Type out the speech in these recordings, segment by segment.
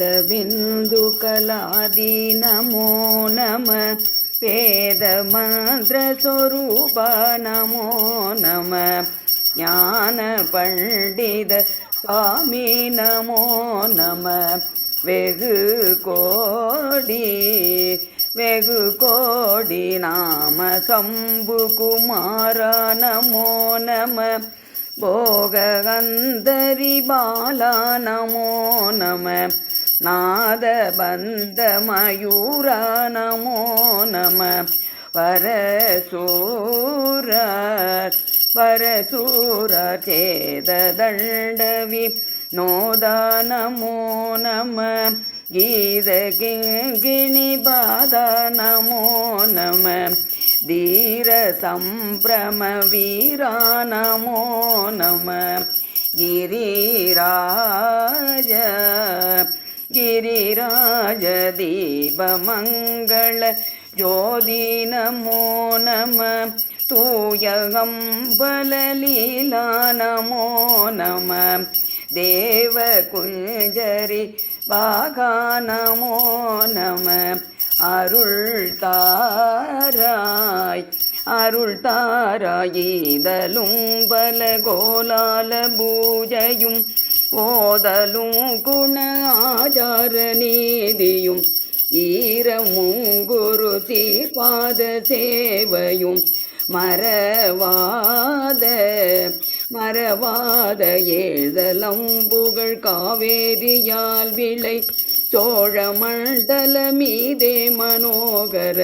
पादबिन्दु कलादि नमो नमः वेदमन्त्रस्वरूप नमो नमः ज्ञानपण्डित स्वामी नमो नमः वेगु कोडि नाम शम्भुकुमार नमो नमः भोगगन्धरी बाला नमो नमः नादबन्धमयूर नमो नमः वरसूर चेददण्डवि नोद नमो नमः गीतकिङ्किणिपाद नमो नमः धीर सम्भ्रम वीर नमो नमः गिरिराज दीपमङ्गल ज्योति नमो नमः तूयगम्बललीला नमो नमः देवकुञ्जरि बागा नमो नमः அருள் தாராயிதலும் பலகோலால பூஜையும் ஓதலும் குண ஆச்சார நீதியும் ஈரமும் குரு சீர்பாத சேவையும் மறவாத ஏழ்தலம் புகழ் காவேரியால் விளை சோழ மண்டல மீதே மனோகர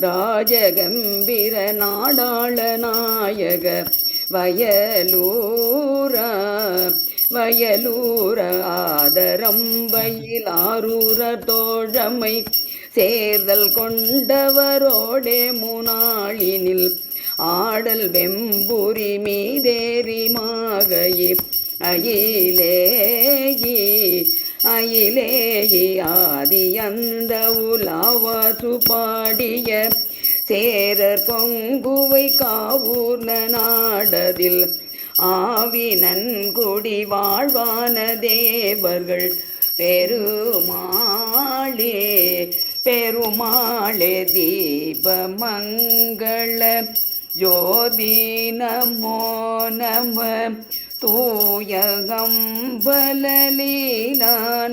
ராஜகம்பீர நாடாள நாயக வயலூர ஆதரம் வயிலாரூர தோழமை சேர்தல் கொண்டவரோடே முனாளினில் ஆடல் வெம்புரி மீதேறி மாகையே அயிலேயி ஆதி அந்த உலாவாசு பாடிய சேரர் பொங்குவை காவூர்ன நாடதில் ஆவினன்குடி வாழ்வான தேவர்கள் பெருமாளே தீபமங்கள ஜோதி நமோ நம தூயகம்பலலீலா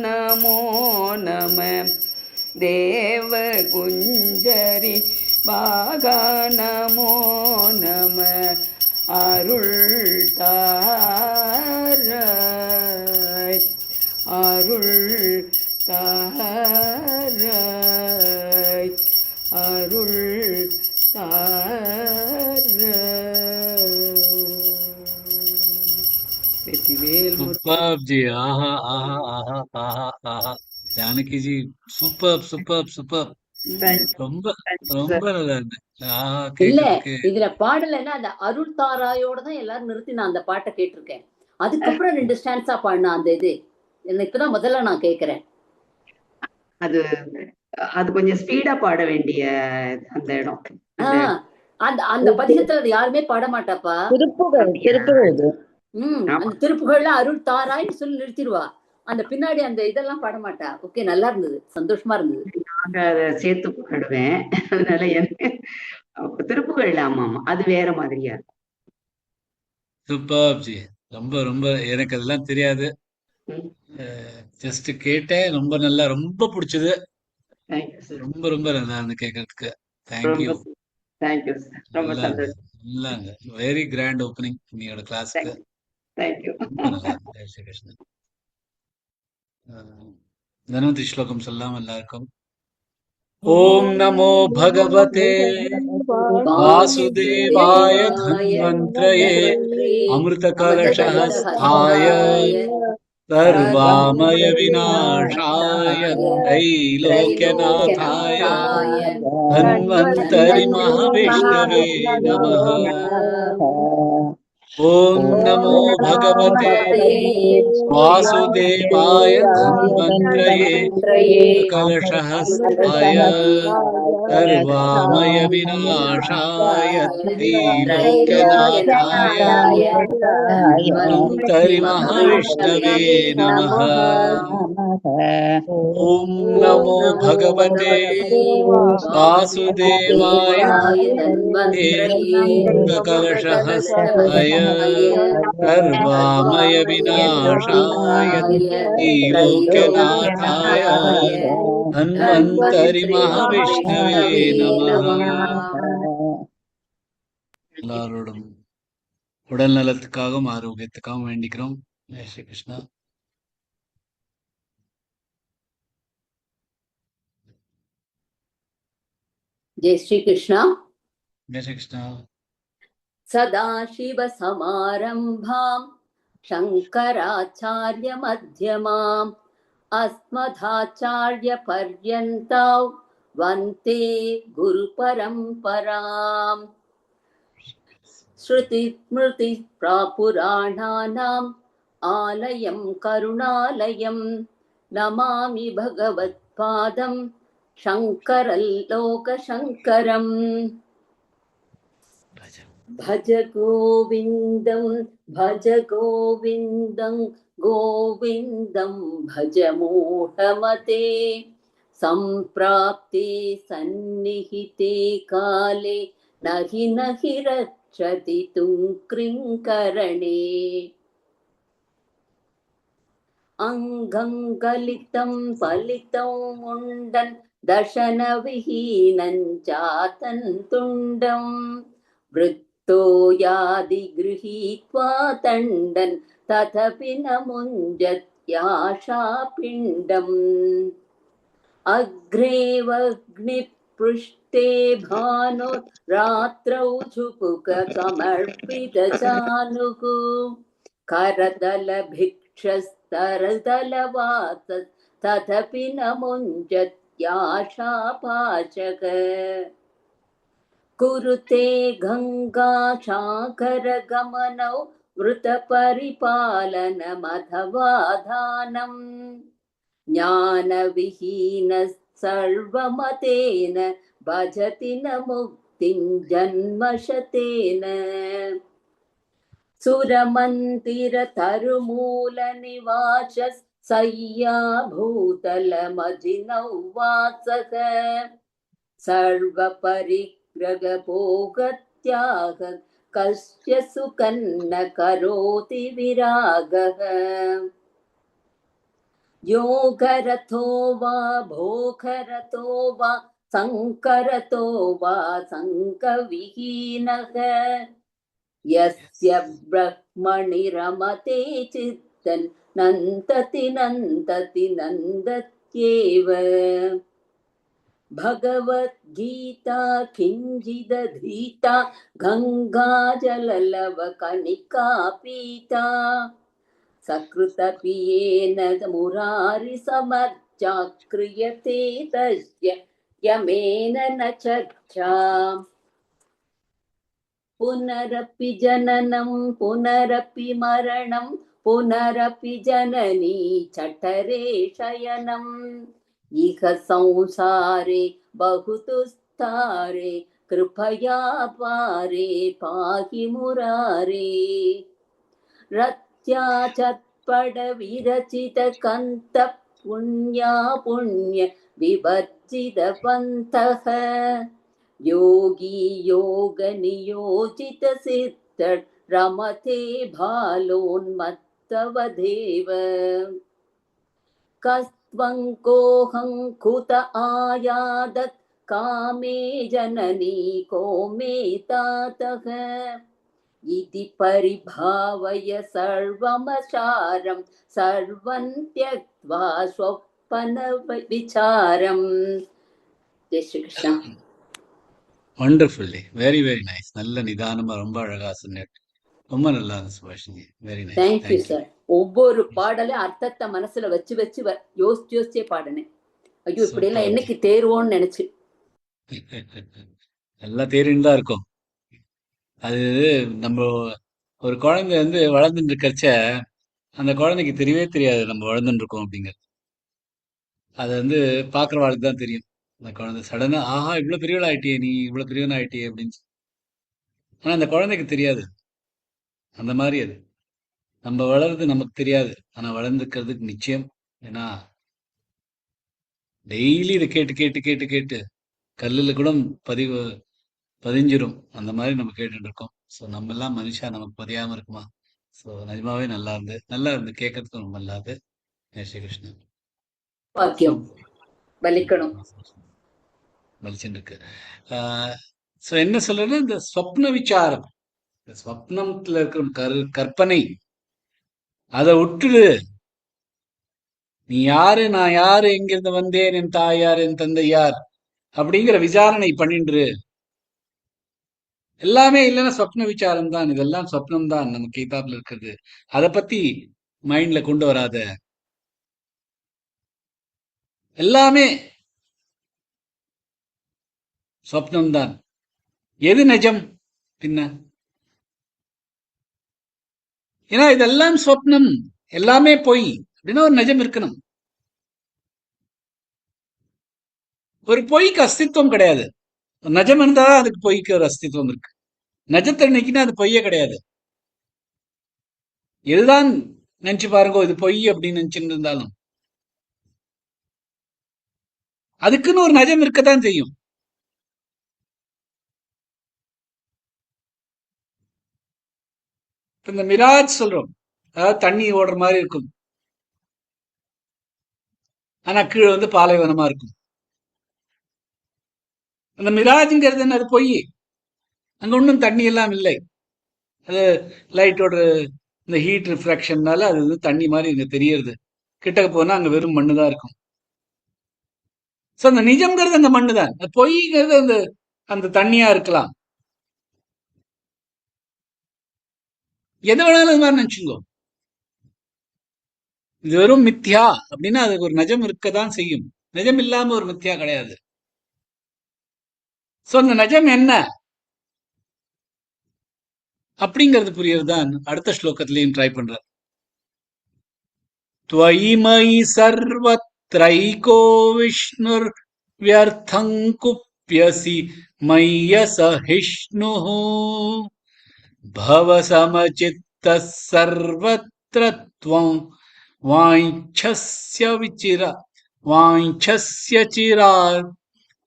நமோ நம தேவகுஞ்சரி பாகா நமோ நம அருள் தாராய் Superb जी आहा आहा आहा आहा आहा जानकी जी சூப்பர் சூப்பர் சூப்பர் ரொம்ப ரொம்ப நல்லா இருக்கு ஆஹா இல்ல கேக்குறதுக்கு இதுல பாடலைன்னா அந்த அருள் தாராயோட தான் எல்லாரும் நிறுத்தி நான் அந்த பாட்டை கேட்டிருக்கேன். அதுக்கப்புறம் 2 ஸ்டான்ஸா பாடினா அந்த இது என்ன இப்பதான் முதல்ல நான் கேக்குறேன். அது அது கொஞ்சம் ஸ்பீடா பாட வேண்டிய அந்த இடம். அந்த அந்த பதிகத்துல அது யாருமே பாட மாட்டாப்பா. திருப்புகழ் அந்த திருப்புகள்ல அருள் தாராய்ன்னு சொல்லி நிறுத்திடுவா. அந்த பின்னாடி அந்த இதெல்லாம் பாட மாட்டா. ஓகே, நல்லா இருந்தது, சந்தோஷமா இருந்தது. நாங்க அதை சேர்த்து பாடுவேன். அதனால எனக்கு திருப்புகள்ல ஆமா அது வேற மாதிரியா இருக்கும். சூப்பர் ஜி ரொம்ப ரொம்ப எனக்கு அதெல்லாம் தெரியாது. ஜஸ்ட் கேட்டேன், ரொம்ப நல்லா ரொம்ப பிடிச்சது. ரொம்ப ரொம்ப நல்லா இருந்து கேட்கறதுக்கு. தேங்க்யூ தேங்க்யூ சார், ரொம்ப சந்தோஷம். நல்லாங்க, வெரி கிராண்ட் ஓப்பனிங் நீங்களோட கிளாஸ்க்கு. தேங்க்யூ. ஜெய் ஸ்ரீ கிருஷ்ணன். தனவந்தி ஸ்லோகம் சொல்லலாம் எல்லாருக்கும். ஓம் நமோ பகவதே வாசுதேவாய தன்வந்த்ரயே அமிர்த கலசஹஸ்தாய सर्वामय विनाशाय त्रैलोक्यनाथाय धन्वन्तरि महाविष्णवे नमः. ॐ नमो भगवते वासुदेवाय धन्वन्त्रये सकलसहस्राय सर्वामय विनाशाय त्रिलोक्यनाथाय धन्वन्तरि महाविष्णवे नमः। ॐ नमो भगवते वासुदेवाय सकलसहस्राय सर्वामय विनाशाय त्रिलोक्यनाथाय धन्वन्तरि महाविष्णवे நமः. எல்லாரோடும் உடல் நலத்துக்காகவும் ஆரோக்கியத்துக்காகவும் வேண்டிக்கிறோம். ஜெய் ஸ்ரீ கிருஷ்ணா. जय श्री कृष्ण। ஜெய் ஸ்ரீ கிருஷ்ணா. सदाशिवसमारम्भां शङ्कराचार्यमध्यमाम् अस्मदाचार्यपर्यन्तौ वन्दे गुरुपरम्पराम्। श्रुतिस्मृतिप्रापुराणानाम् आलयं करुणालयं नमामि भगवत्पादं शङ्करल्लोकशङ्करम्। भज गोविन्दं गोविन्दं भज मूढमते सम्प्राप्ते सन्निहिते काले नहि रक्षति तुङ्कृङ्करणे। अङ्गं गलितं फलितं मुण्डन् दशनविहीनं चातन्तुण्डं वृत्तो यादि गृहीत्वा तण्डन् तथपि न मुञ्जत्याशापिण्डम्। अग्रेवग्निपृष्ठे भानुरात्रौ झुपुकसमर्पितचानुः करदलभिक्षस्तरदलवासः तथपि न मुञ्जत्याशापाचक। कुरुते गङ्गासागरगमनौ वृतपरिपालनमथवा दानम् ज्ञानविहीनः सर्वमतेन भजति न मुक्तिं जन्मशतेन। सुरमन्दिरतरुमूलनिवासः शय्याभूतलमजिनौ वासः सर्वपरिग्रहभोगत्यागः कस्य सुखन्न करोति विरागः। योगरतो वा भोगरतो वा संकरतो वा संकविहीनः यस्य ब्रह्मणि रमते चित्तन् नन्दति नन्दत्येव। भगवद्गीता किञ्चिदधीता गङ्गाजललवकणिका पीता सकृतपियेन मुरारिसमर्चा क्रियते तस्य यमेन न चर्चा। पुनरपि जननं पुनरपि मरणं पुनरपि जननी चठरे शयनम् इह संसारे बहुतुस्तारे कृपया पारे पाहि मुरारे। रत्या चत्पट विरचित कन्त पुण्या पुण्य विवर्जित पन्थः योगी योग नियोजित सिद्ध रमते भालोन्मत्तवदेव। कस्त्वं कोऽहं कुत आयादत् कामे जननी को मे तातः इति परिभावय सर्वमसारं सर्वं त्यक्त्वा स्वप्न विचारम्। जय Shri Krishna. Wonderfully very very nice. நல்ல நிதானமா ரொம்ப அழகா சொன்னேன். ரொம்ப நல்லா இருந்துச்சு Subhashini. Very nice. Thank you sir. ஒவ்வொரு பாடலையும் அர்த்தத்தை மனசுல வச்சு வச்சு யோசிச்சே பாடினேன். ஐயோ இப்படி எல்லாம் என்னைக்கு தேர்வோன்னு நினைச்சு. எல்லாம் தேறின்னு தான் இருக்கும். அது நம்ம ஒரு குழந்தை வந்து வளர்ந்துட்டு இருக்கச்ச அந்த குழந்தைக்கு தெரியவே தெரியாது நம்ம வளர்ந்துட்டு இருக்கோம் அப்படிங்கிறது. அது வந்து பாக்குறவாளுக்கு தான் தெரியும். அந்த குழந்தை சடனா ஆஹா இவ்வளவு பெரியவள் ஆயிட்டியே, நீ இவ்வளவு பெரியவன் ஆயிட்டியே அப்படின்னு ஆனா அந்த குழந்தைக்கு தெரியாது. அந்த மாதிரி அது நம்ம வளருது நமக்கு தெரியாது. ஆனா வளர்ந்துக்கிறதுக்கு நிச்சயம். ஏன்னா டெய்லி இதை கேட்டு கேட்டு கேட்டு கேட்டு கல்லுல கூட பதிவு பதிஞ்சிரும். அந்த மாதிரி நம்ம கேட்டுட்டு இருக்கோம். ஸோ நம்ம எல்லாம் மனுஷா நமக்கு பதியாம இருக்குமா? ஸோ நிஜமாவே நல்லா இருந்து கேட்கறதுக்கும் ரொம்ப நல்லா இருந்து. ஜெய் ஸ்ரீ கிருஷ்ணன். வாக்கியம் பலிக்கணும். மலிச்சுட்டு இருக்கு. ஸோ என்ன சொல்றது, இந்த ஸ்வப்ன விசாரம், இந்த ஸ்வப்னத்துல இருக்கிற கற்பனை, அதை விட்டுடு. நீ யாரு, நான் யாரு, எங்கிருந்து வந்தேன், என் தாயார், என் தந்தை யார் அப்படிங்கிற விசாரணை பண்ணின்று. எல்லாமே இல்லைன்னா சொப்ன விசாரம் தான். இதெல்லாம் சொப்னம் தான் நம்ம கீதாப்ல இருக்கிறது. அதை பத்தி மைண்ட்ல கொண்டு வராத. எல்லாமே சொப்னம் தான். எது நிஜம் பின்ன? ஏன்னா இதெல்லாம் சொப்னம், எல்லாமே பொய் அப்படின்னா ஒரு நிஜம் இருக்கணும். ஒரு பொய்க்கு அஸ்தித்வம் கிடையாது. நிஜம் இருந்தா அதுக்கு பொய்க்கு ஒரு அஸ்தித்வம் இருக்கு. நிஜத்தை நினைக்கினா அது பொய்யே கிடையாது. எதுதான் நினைச்சு பாருங்க, இது பொய் அப்படின்னு நினைச்சுட்டு இருந்தாலும் அதுக்குன்னு ஒரு நிஜம் இருக்கத்தான் செய்யும். இந்த மிராஜ் சொல்றோம், அதாவது தண்ணி ஓடுற மாதிரி இருக்கும், ஆனா கீழே வந்து பாலைவனமா இருக்கும். அந்த மிராஜ்ங்கிறது என்ன? அது பொய். அங்க ஒன்றும் தண்ணி எல்லாம் இல்லை. அது லைட்டோட இந்த ஹீட் ரிஃப்ராக்ஷன்னால அது வந்து தண்ணி மாதிரி இங்க தெரியறது. கிட்டக்க போனா அங்க வெறும் மண்ணு தான் இருக்கும். சோ அந்த நிஜம்ங்கிறது அந்த மண்ணு தான். அது பொய்ங்கிறது அந்த அந்த தண்ணியா இருக்கலாம். எது வேணாலும் அது மாதிரி நினைச்சுக்கோ. இது வெறும் மித்யா அப்படின்னா அதுக்கு ஒரு நிஜம் இருக்கதான் செய்யும். நிஜம் இல்லாம ஒரு மித்யா கிடையாது. சோ அந்த நிஜம் என்ன அப்படிங்கிறது புரியறதுதான் அடுத்த ஸ்லோகத்திலையும் ட்ரை பண்ற. त्वयि मयि सर्वत्रैको विष्णुर्व्यर्थं कुप्यसि मय्यसहिष्णुः भवसमचित्तः सर्वत्र त्वं वाञ्छस्य चिरात्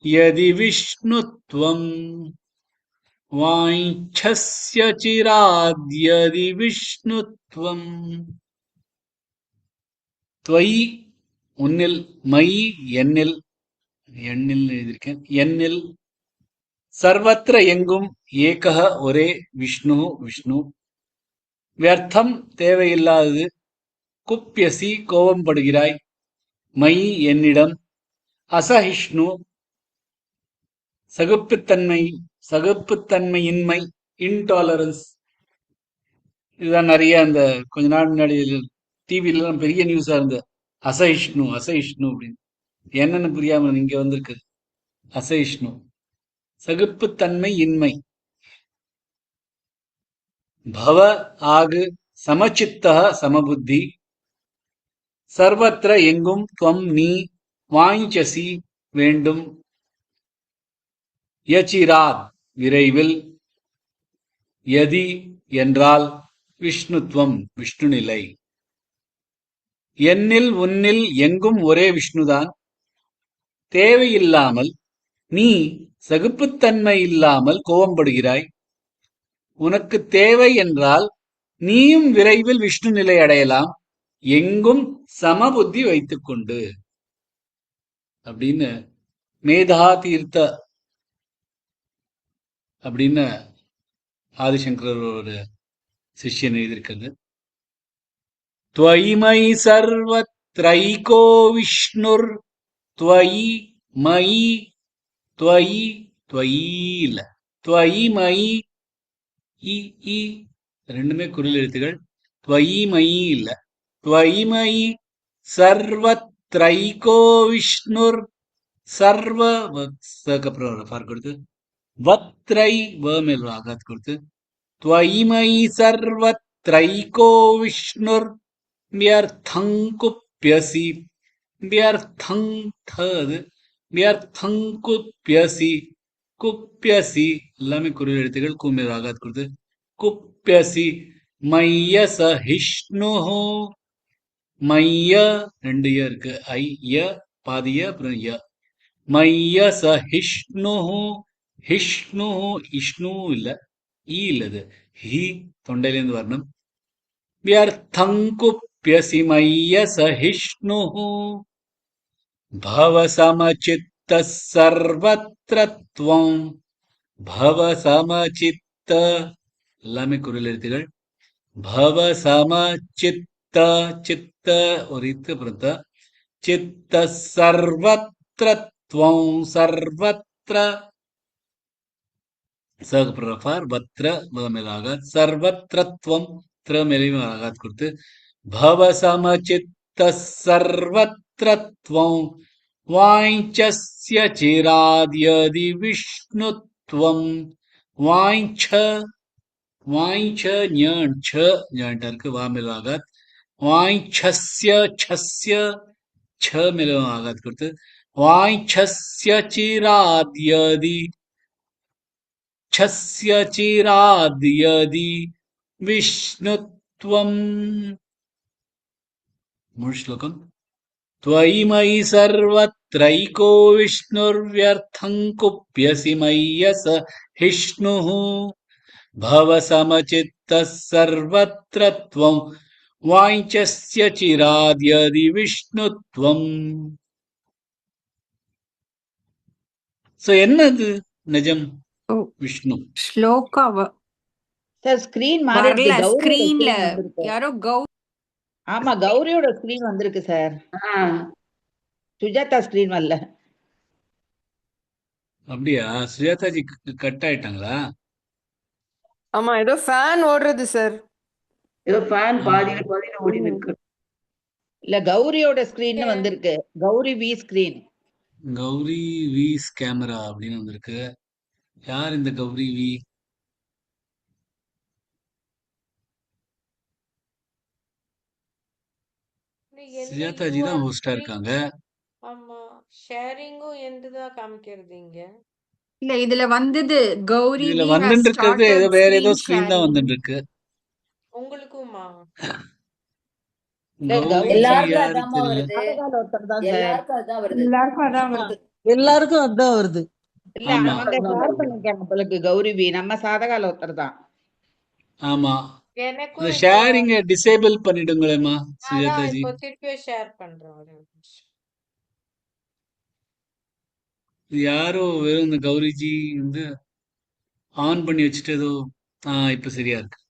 यदि विष्णुत्वम् वाञ्छस्य चिराद्यदि विष्णुत्वम् त्वयि உன்னில், மயி என்னில், எண்ணில் எழுதியிருக்கேன், என்னில், சர்வத்திர எங்கும், ஏகஹ ஒரே, விஷ்ணு விஷ்ணு, வியர்த்தம் தேவையில்லாதது, குப்யசி கோபப்படுகிறாய், மயி என்னிடம், அசஹிஷ்ணு சகிப்புத்தன்மை, சகிப்புத்தன்மையின்மை, இன்டாலரன்ஸ். இதுதான் நிறைய அந்த கொஞ்ச நாள் முன்னாடி டிவிலாம் பெரிய நியூஸா இருந்த அசஹிஷ்ணு அசஹிஷ்ணு அப்படின்னு. என்னன்னு புரியாம இங்க வந்திருக்கு. அசஹிஷ்ணு சகிப்புத்தன்மை இன்மை. பவ ஆகு, சமச்சித்தக சமபுத்தி, சர்வத்திர எங்கும், துவம் நீ, வாஞ்சசி வேண்டும், யச்சிராத் விரைவில், யதி என்றால், விஷ்ணுத்துவம் விஷ்ணு நிலை. என்னில் உன்னில் எங்கும் ஒரே விஷ்ணுதான். தேவையில்லாமல் நீ சகிப்புத்தன்மை இல்லாமல் கோபப்படுகிறாய். உனக்கு தேவை என்றால் நீயும் விரைவில் விஷ்ணு நிலை அடையலாம், எங்கும் சமபுத்தி வைத்துக் கொண்டு அப்படின்னு மேதா தீர்த்த அப்படின்னு ஆதிசங்கரர் ஒரு சிஷ்யன் எழுதியிருக்கிறது. त्वयि मयि सर्वत्रैको विष्णुर् त्वयि मयि, त्वयि त्वयि இல்ல, त्वयि मयि, இ இ ரெண்டுமே குறில் எழுத்துகள். त्वयि मयि இல்ல, त्वयि मयि सर्वत्रैको विष्णुर्, சர்வ அப்புறம் ஃபார் கொடுத்து, வத்ரை வ மேல் ஆகாத் கொடுத்து, त्वयिमयि सर्वत्रैको विष्णुर्व्यर्थं कुप्यसि व्यर्थं थद् व्यर्थं कुप्यसि குப்பியசி எல்லாமே குரில் எழுத்துகள் கூர்மை ராகாத் கொடுத்து குப்பியசி மைய சஹிஷ்ணுஹு மைய ரெண்டு ய இருக்கு ஐ ய பாதிய அப்புறம் ய மைய சஹிஷ்ணுஹு ஹிஷ்ணுஹு இஷ்ணு இல்ல ஈ இல்லது ஹி தொண்டையிலேருந்து வரணும் வியர்த்தம் குப்பியசி மைய சஹிஷ்ணுஹு பவ சமசித்த சர்வத்ர த்வம் பவ சமசித்த எல்லாமே குரில் எழுத்துகள் பவ சமசித்த சித்த ஒரு இத்து அப்புறம் த. சித்த சர்வத்ர த்வம் சர்வத்ர சகப்ரஃபார் வத்ர மேலாகாத் சர்வத்ரத்வம் திர மேலையும் ஆகாத் கொடுத்து பவ சமசித்த சர்வத்ரத்வம் வாஞ்சஸ்ய சிராத்யதி விஷ்ணுத்வம் வாஞ்ச வாஞ்ச ஞான் ச ஞான்டா இருக்கு வா மேலாகாத் வாஞ்சஸ்ய சஸ்ய ச மேலும் ஆகாத் கொடுத்து வாஞ்சஸ்ய சிராத்யதி छस्य चिराद्यदि विष्णुत्वम् मूल श्लोकम् त्वयि मयि सर्वत्रैको विष्णुर्व्यर्थं कुप्यसि मय्यस हिष्णुः भव समचित्तः सर्वत्र त्वं वाञ्छस्य चिराद्यदि विष्णुत्वम् सो என்னது நிஜம் ஓ விஷ்ணு ஸ்லோகா சார் ஸ்கிரீன் மாறி வரல இருக்கு. கௌரியோட ஸ்கிரீன்ல screen வந்திருக்கு. யாரோ ஆமா கௌரியோட ஸ்கிரீன் வந்திருக்கு சார். ஆஹ் சுஜாதா ஸ்கிரீன் வரல. அப்படியா சுஜாதாஜி கட் ஆயிட்டாங்களா ஆமா ஏதோ ஃபேன் ஓடுறது சார். ஏதோ ஃபேன் ஆமா. பாதியில ஓடிட்டு இருக்கு. இல்ல கௌரியோட ஸ்கிரீன் வந்திருக்கு. கௌரி வி ஸ்கிரீன். கௌரி விஸ் கேமரா அப்படின்னு வந்திருக்கு. யார் இந்த கௌரி வி? சுஜாதாஜி தான் ஹோஸ்டா இருக்காங்க. ஆமா ஷேரிங்கும் எந்துதான் காமிக்கிறதுங்க. இல்ல இதுல வந்தது கௌரி இதுல வி has வந்துட்டு இருக்கிறது ஏதோ started வேற ஏதோ screen ஸ்கிரீன் தான் sharing. வந்துட்டு இருக்கு. உங்களுக்குமா? இல்ல, கௌரி வி எல்லாருக்கும் யாரு அதாம்மா தெரியல. வருது. சாதகால ஒருத்தர் தான் சார். எல்லாருக்கும் அதான் வருது. எல்லாருக்கும் அதான் வருது. எல்லாருக்கும் அதான் வருது. இல்ல ஆமா அவங்க ஷேர் பண்ணிருக்காங்க போலக்கு கௌரி வி. நம்ம சாதகால ஒருத்தர் தான். ஆமா எனக்கும் இந்த இப்போ ஷேரிங்க டிசேபிள் பண்ணிடுங்களேம்மா அதான் சுஜாதாஜி. இப்போ திருப்பியும் ஷேர் பண்றேன் ஒரு நிமிஷம். இது யாரோ வெறும் இந்த கௌரிஜி வந்து ஆன் பண்ணி வச்சுட்டு ஏதோ இப்ப சரியா இருக்கு.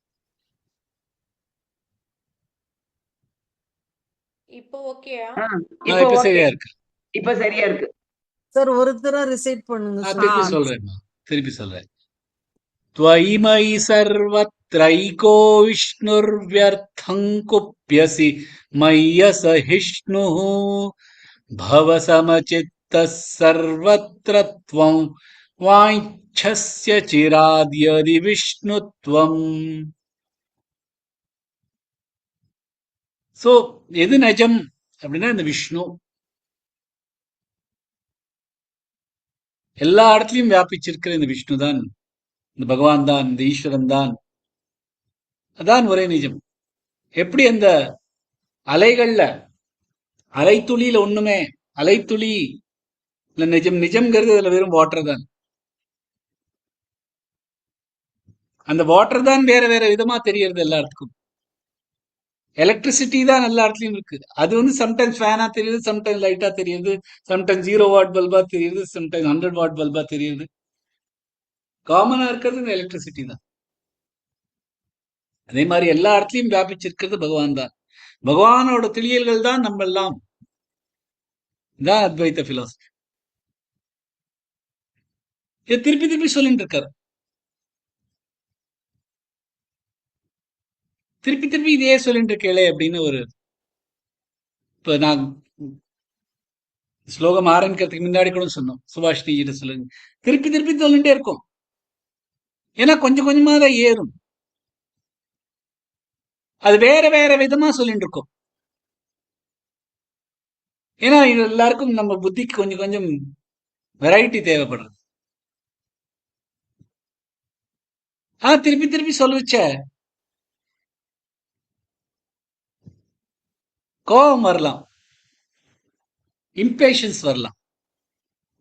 இப்போ ஓகேயா? இப்போ இப்ப ஓகே. சரியா இருக்கு. இப்ப சரியா இருக்கு. சார் ஒருத்தரா ரிசைட் பண்ணுங்க சார். திருப்பி சொல்றேன்மா திருப்பி சொல்றேன். त्वयि मयि सर्वत्रैको विष्णुर्व्यर्थं कुप्यसि मय्यसहिष्णुः भव समचित्तः सर्वत्र त्वं वाञ्छस्य चिराद्यदि विष्णुत्वम्. சோ எது நிஜம் அப்படின்னா இந்த விஷ்ணு எல்லா இடத்துலயும் வியாபிச்சிருக்கிற இந்த விஷ்ணு தான், இந்த பகவான் தான், இந்த ஈஸ்வரன் தான், அதான் ஒரே நிஜம். எப்படி அந்த அலைகள்ல அலைத்துளியில ஒண்ணுமே அலைத்துளி இல்ல நிஜம் நிஜம்ங்கிறது அதுல வெறும் வாட்டர் தான். அந்த வாட்டர் தான் வேற வேற விதமா தெரியறது எல்லா இடத்துக்கும். எலக்ட்ரிசிட்டி தான் எல்லா இடத்துலயும் இருக்கு. அது வந்து சம்டைம்ஸ் ஃபேனா தெரியுது, சம்டைம்ஸ் லைட்டா தெரியுது, சம்டைம்ஸ் 0 வாட் பல்பா தெரியுது, சம்டைம்ஸ் 100 வாட் பல்பா தெரியுது. காமனா இருக்கிறது இந்த எலக்ட்ரிசிட்டி தான். அதே மாதிரி எல்லா இடத்துலயும் வியாபிச்சிருக்கிறது பகவான் தான். பகவானோட தெளியல்கள் தான் நம்ம எல்லாம். இதான் அத்வைத பிலாசபி. இதை திருப்பி திருப்பி சொல்லிட்டு இருக்காரு. திருப்பி திருப்பி இதையே சொல்லிட்டு இருக்கேளே அப்படின்னு ஒரு இப்ப நான் ஸ்லோகம் ஆரம்பிக்கிறதுக்கு முன்னாடி கூட சொன்னோம். சுபாஷினி கிட்ட சொல்லுங்க. திருப்பி திருப்பி சொல்லிட்டே இருக்கும். ஏன்னா கொஞ்சம் கொஞ்சமா தான் ஏறும். அது வேற வேற விதமா சொல்லிட்டு இருக்கோம். ஏன்னா இது எல்லாருக்கும் நம்ம புத்திக்கு கொஞ்சம் கொஞ்சம் வெரைட்டி தேவைப்படுறது. திருப்பி திருப்பி சொல்ல வச்ச கோபம் வரலாம், இம்பேஷன்ஸ் வரலாம்,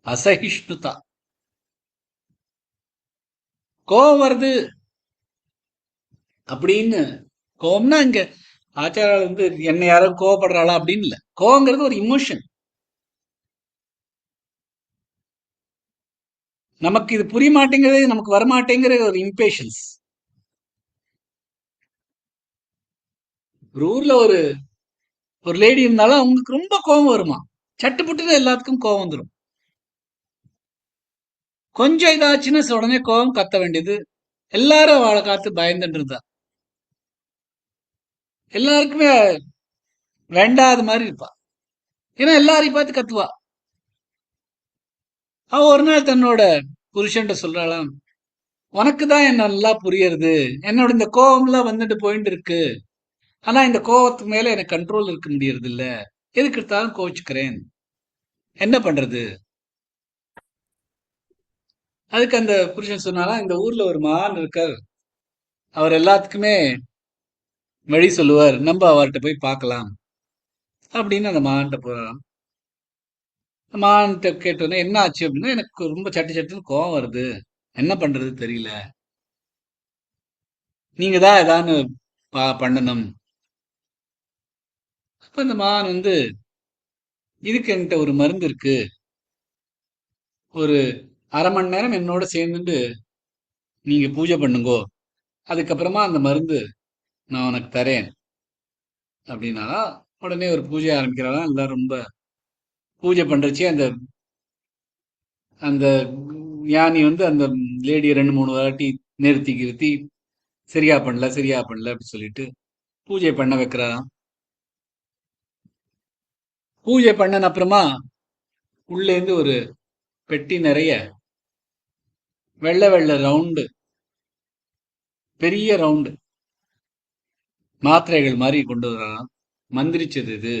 அசகிஷ்ணுதா. கோபம் வருது அப்படின்னு, கோபம்னா இங்க ஆச்சாரியால் வந்து என்ன யாரும் கோவப்படுறாளா அப்படின்னு இல்ல. கோவங்கிறது ஒரு இமோஷன். நமக்கு இது புரிய மாட்டேங்கிறது, நமக்கு வரமாட்டேங்கிற ஒரு இம்பேஷன்ஸ். ஒரு ஊர்ல ஒரு லேடி இருந்தாலும் அவங்களுக்கு ரொம்ப கோபம் வருமா, சட்டுப்புட்டு எல்லாத்துக்கும் கோபம் வந்துடும். கொஞ்சம் இதாச்சுன்னா உடனே கோபம் கத்த வேண்டியது. எல்லாரும் அவளை காத்து பயந்துட்டு இருந்தா. எல்லாருக்குமே வேண்டாத மாதிரி இருப்பா. ஏன்னா எல்லாரையும் பார்த்து கத்துவா. அவ ஒரு நாள் தன்னோட புருஷன்ட்ட சொல்றாளாம், உனக்கு தான் என்ன நல்லா புரியறது, என்னோட இந்த கோபம்லாம் வந்துட்டு போயிட்டு இருக்கு, ஆனா இந்த கோபத்துக்கு மேல எனக்கு கண்ட்ரோல் இருக்க முடியறது இல்ல, எதுக்கு எடுத்தாலும் கோச்சுக்கிறேன், என்ன பண்றது? அதுக்கு அந்த புருஷன் சொன்னாலாம், இந்த ஊர்ல ஒரு மகான் இருக்கார், அவர் எல்லாத்துக்குமே வழி சொல்லுவார், நம்ம அவர்கிட்ட போய் பார்க்கலாம் அப்படின்னு அந்த மகான்கிட்ட போறான். மகான்கிட்ட கேட்டோன்னே என்ன ஆச்சு அப்படின்னா, எனக்கு ரொம்ப சட்டு சட்டுன்னு கோவம் வருது, என்ன பண்றது தெரியல, நீங்க தான் ஏதான்னு பண்ணணும். அப்ப இந்த மகான் வந்து, இதுக்கு என்கிட்ட ஒரு மருந்து இருக்கு, ஒரு அரை மணி நேரம் என்னோட சேர்ந்துட்டு நீங்க பூஜை பண்ணுங்கோ, அதுக்கப்புறமா அந்த மருந்து நான் உனக்கு தரேன் அப்படின்னா, உடனே ஒரு பூஜை ஆரம்பிக்கிறாராம். எல்லாரும் ரொம்ப பூஜை பண்றச்சே அந்த அந்த ஞானி வந்து அந்த லேடியை 2 3 வாட்டி நிறுத்தி கிருத்தி சரியா பண்ணல சரியா பண்ணல அப்படி சொல்லிட்டு பூஜை பண்ண வைக்கிறாராம். பூஜை பண்ணன அப்புறமா உள்ளேந்து ஒரு பெட்டி நிறைய வெள்ளை வெள்ளை ரவுண்டு, பெரிய ரவுண்டு மாத்திரைகள் மாதிரி கொண்டு வராராம். மந்திரிச்சது இது,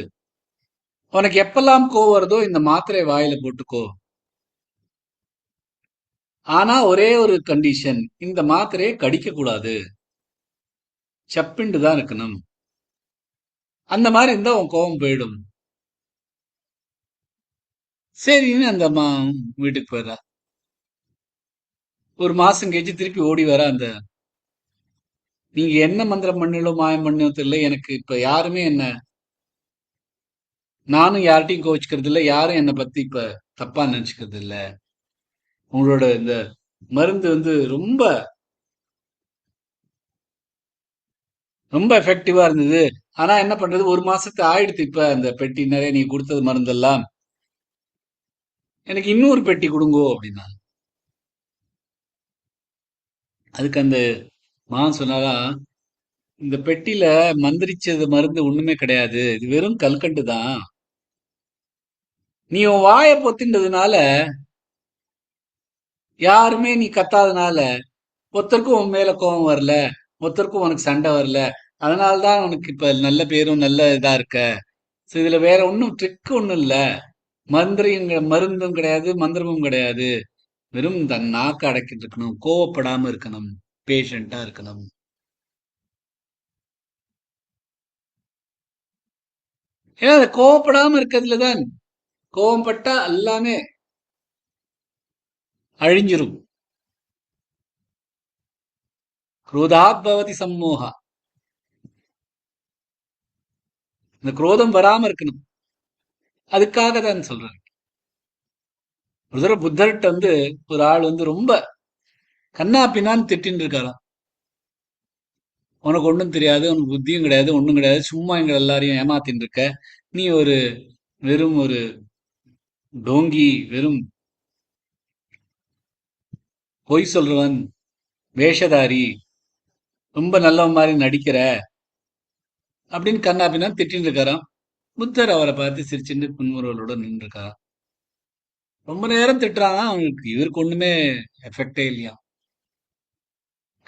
உனக்கு எப்பெல்லாம் கோவம் வருதோ இந்த மாத்திரை வாயில போட்டுக்கோ, ஆனா ஒரே ஒரு கண்டிஷன், இந்த மாத்திரையை கடிக்க கூடாது, சப்பிண்டு தான் இருக்கணும், அந்த மாதிரி இருந்தா உன் கோபம் போயிடும். சரின்னு அந்த அம்மா வீட்டுக்கு போயிடுறா. ஒரு மாசம் கழிச்சு திருப்பி ஓடி வர, அந்த நீங்க என்ன மந்திரம் பண்ணலோ மாயம் பண்ணோ தெரியல, எனக்கு இப்ப யாருமே என்ன, நானும் யார்கிட்டையும் கோவிச்சுக்கிறது இல்ல, யாரும் என்னை பத்தி இப்ப தப்பா நினைச்சுக்கிறது இல்ல, உங்களோட இந்த மருந்து வந்து ரொம்ப ரொம்ப எஃபெக்டிவா இருந்தது, ஆனா என்ன பண்றது, ஒரு மாசத்து ஆயிடுத்து இப்ப அந்த பெட்டி நிறைய நீ கொடுத்தது மருந்தெல்லாம், எனக்கு இன்னொரு பெட்டி கொடுங்கோ அப்படின்னா. அதுக்கு அந்த மகன் சொன்னாலாம், இந்த பெட்டியில மந்திரிச்சது மருந்து ஒண்ணுமே கிடையாது, இது வெறும் கல்கண்டு தான், நீ உன் வாயை பொத்தின்றதுனால, யாருமே நீ கத்தாதனால ஒருத்தருக்கும் உன் மேல கோபம் வரல, ஒருத்தருக்கும் உனக்கு சண்டை வரல, அதனாலதான் உனக்கு இப்ப நல்ல பேரும் நல்ல இதா இருக்க. இதுல வேற ஒன்னும் ட்ரிக் ஒண்ணும் இல்ல, மருந்தும் கிடையாது, மந்திரமும் கிடையாது, வெறும் தன் நாக்க அடக்கிட்டு இருக்கணும், கோவப்படாம இருக்கணும், பேஷண்டா இருக்கணும். ஏன்னா அந்த கோவப்படாம இருக்கிறதுலதான், கோவம் பட்டா எல்லாமே அழிஞ்சிரும். குரோதாத் பவதி சம்மோகா, இந்த குரோதம் வராம இருக்கணும், அதுக்காக தான் சொல்றேன். ஒரு தடவை புத்தர்கிட்ட வந்து ஒரு ஆள் வந்து ரொம்ப கண்ணா பின்னான்னு திட்டின்னு இருக்காராம். உனக்கு ஒண்ணும் தெரியாது, உனக்கு புத்தியும் கிடையாது, ஒண்ணும் கிடையாது, சும்மா எங்க எல்லாரையும் ஏமாத்தின்னு இருக்க, நீ வெறும் ஒரு டோங்கி, வெறும் பொய் சொல்றவன், வேஷதாரி, ரொம்ப நல்லவன் மாதிரி நடிக்கிற அப்படின்னு கண்ணா பின்னான்னு திட்டின்னு இருக்காராம். புத்தர் அவரை பார்த்து சிரிச்சுட்டு புன்முறுவலோட நின்று இருக்காராம். ரொம்ப நேரம் திட்டுறாங்க, அவனுக்கு இவருக்கு ஒண்ணுமே எஃபெக்டே இல்லையா.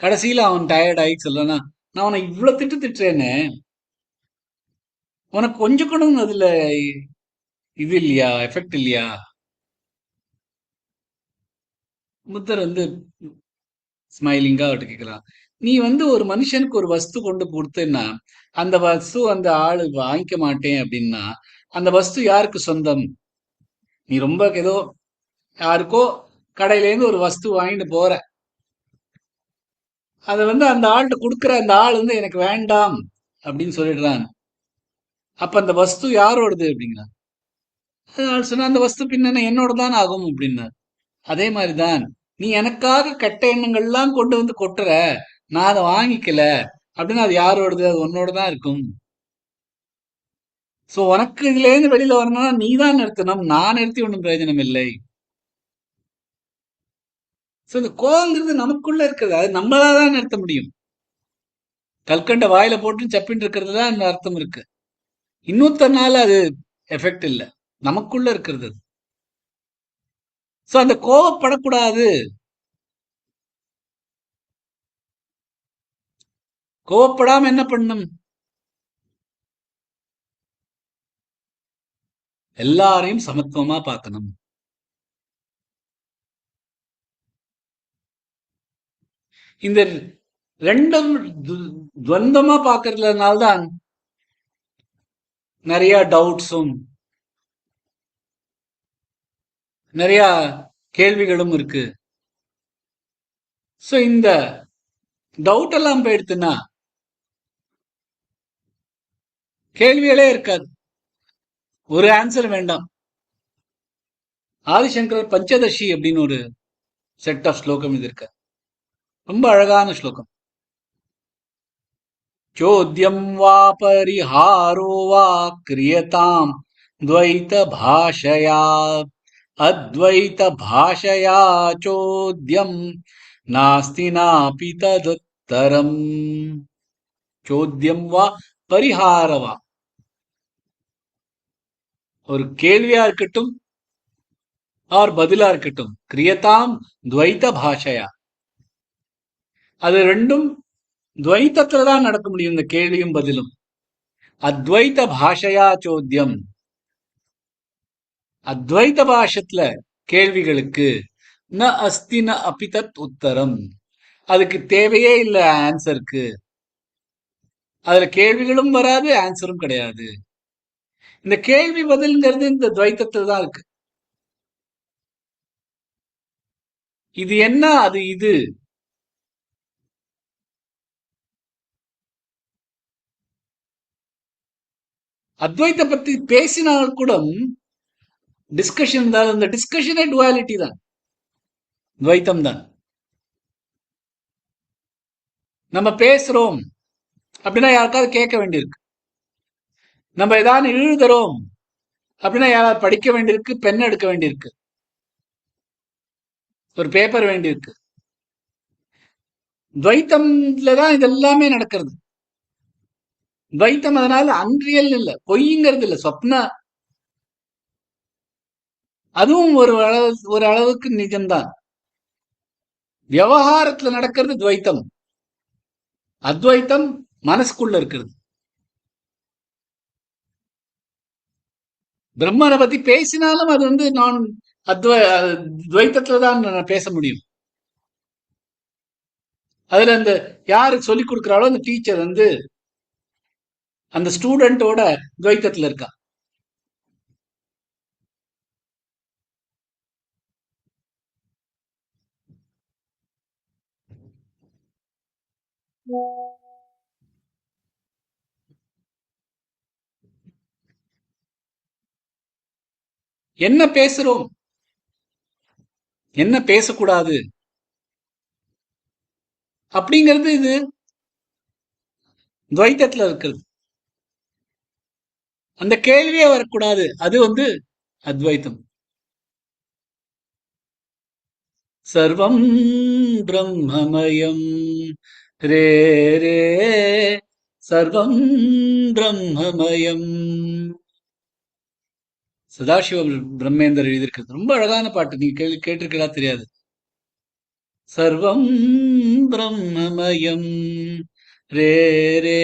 கடைசியில அவன் டயர்ட் ஆகி சொல்லனா, நான் உனக்கு இவ்வளவு திட்டுறேன்னு உனக்கு கொஞ்சம் கூட அதுல இது இல்லையா, எஃபெக்ட் இல்லையா? புத்தர் வந்து ஸ்மைலிங்கா அவர்கிட்ட கேட்கலாம், நீ ஒரு மனுஷனுக்கு ஒரு வஸ்து கொண்டு கொடுத்தேன்னா அந்த வஸ்து அந்த ஆளு வாங்கிக்க மாட்டேன் அப்படின்னா அந்த வஸ்து யாருக்கு சொந்தம்? நீ ரொம்ப ஏதோ யாருக்கோ கடையில இருந்து ஒரு வஸ்து வாங்கிட்டு போற, அதை அந்த ஆள்கிட்ட கொடுக்குற அந்த ஆள் எனக்கு வேண்டாம் அப்படின்னு சொல்லிடுறான். அப்ப அந்த வஸ்து யாரோடது அப்படிங்கிறான். ஆள் சொன்னா அந்த வஸ்து பின்ன என்னோட தான் ஆகும் அப்படின்னா. அதே மாதிரிதான் நீ எனக்காக கெட்ட எண்ணங்கள்லாம் கொண்டு கொட்டுற, நான் அதை வாங்கிக்கல அப்படின்னா அது யாரோடது? அது உன்னோட தான் இருக்கும். சோ உனக்கு இதுல இருந்து வெளியில வரணும்னா நீ தான் நிறுத்தணும், நான் நிறுத்தி ஒன்றும் பிரயோஜனம் இல்லை. சோ இந்த கோவங்கிறது நமக்குள்ள இருக்கிறது, அது நம்மளாதான் நிறுத்த முடியும். கல்கண்ட வாயில போட்டு சப்பின்னு இருக்கிறது தான் அந்த அர்த்தம் இருக்கு. இன்னொருத்தனால அது எஃபெக்ட் இல்லை, நமக்குள்ள இருக்கிறது. சோ அந்த கோவப்படக்கூடாது. கோவப்படாம என்ன பண்ணணும்? எல்லாரையும் சமத்துவமா பார்க்கணும். இந்த ரெண்டும் துவந்தமா பார்க்கறதுனால்தான் நிறைய டவுட்ஸும் நிறைய கேள்விகளும் இருக்கு. சோ இந்த டவுட் எல்லாம் போயிடுத்துன்னா கேள்விகளே இருக்காது, ஒரு ஆன்சர் வேண்டாம். ஆதிசங்கர் பஞ்சதசி அப்படின்னு ஒரு செட் ஆஃப் ஸ்லோகம் இது இருக்கு, ரொம்ப அழகான ஸ்லோகம். சோத்யம் வா பரிஹாரோ வா கிரியதாம் துவைத பாஷயா அத்வைத பாஷயா சோத்யம் நாஸ்தி நாபி ததுத்தரம். சோத்யம் வா பரிஹாரவா, ஒரு கேள்வியா இருக்கட்டும் ஆர் பதிலா இருக்கட்டும், கிரியதாம் துவைத பாஷையா, அது ரெண்டும் துவைத்தத்துல தான் நடக்க முடியும், இந்த கேள்வியும் பதிலும். அத்வைத பாஷையா சோத்யம், அத்வைத பாஷத்துல கேள்விகளுக்கு ந அஸ்தி ந அபி தத் உத்தரம், அதுக்கு தேவையே இல்லை ஆன்சருக்கு. அதுல கேள்விகளும் வராது, ஆன்சரும் கிடையாது. இந்த கேள்வி பதில்ங்கிறது இந்த துவைத்தத்துல தான் இருக்கு. இது என்ன, அது இது. அத்வைத்த பத்தி பேசினால் கூட டிஸ்கஷன் தான், அந்த டிஸ்கஷனே டுவாலிட்டி தான், துவைத்தம் தான். நம்ம பேசுறோம் அப்படின்னா யாருக்காவது கேட்க வேண்டியிருக்கு, நம்ம ஏதாவது எழுதுறோம் அப்படின்னா யாராவது படிக்க வேண்டியிருக்கு, பென் எடுக்க வேண்டியிருக்கு, ஒரு பேப்பர் வேண்டியிருக்கு. துவைத்தம்ல தான் இது எல்லாமே நடக்கிறது. துவைத்தம் அதனால அன்றியல் இல்ல, பொய்ங்கிறது இல்ல, சொப்னா. அதுவும் ஒரு அளவுக்கு நிஜம்தான். விவகாரத்துல நடக்கிறது துவைத்தம், அத்வைத்தம் மனசுக்குள்ள இருக்கிறது. பிரம்மனை பத்தி பேசினாலும் அது நான் துவைத்தத்துல தான் பேச முடியும். அதுல அந்த யாரு சொல்லி கொடுக்கிறாளோ அந்த டீச்சர் அந்த ஸ்டூடெண்டோட துவைத்தத்துல இருக்கா. என்ன பேசுறோம், என்ன பேசக்கூடாது அப்படிங்கிறது இது துவைத்தத்துல இருக்கிறது. அந்த கேள்வியே வரக்கூடாது, அது அத்வைத்தம். சர்வம் பிரம்மமயம் ரே ரே சர்வம் பிரம்மமயம். சதாசிவ பிரம்மேந்தர் எழுதியிருக்கிறது, ரொம்ப அழகான பாட்டு. நீங்க கேட்டிருக்கா தெரியாது. சர்வம் பிரம்மமயம் ரே ரே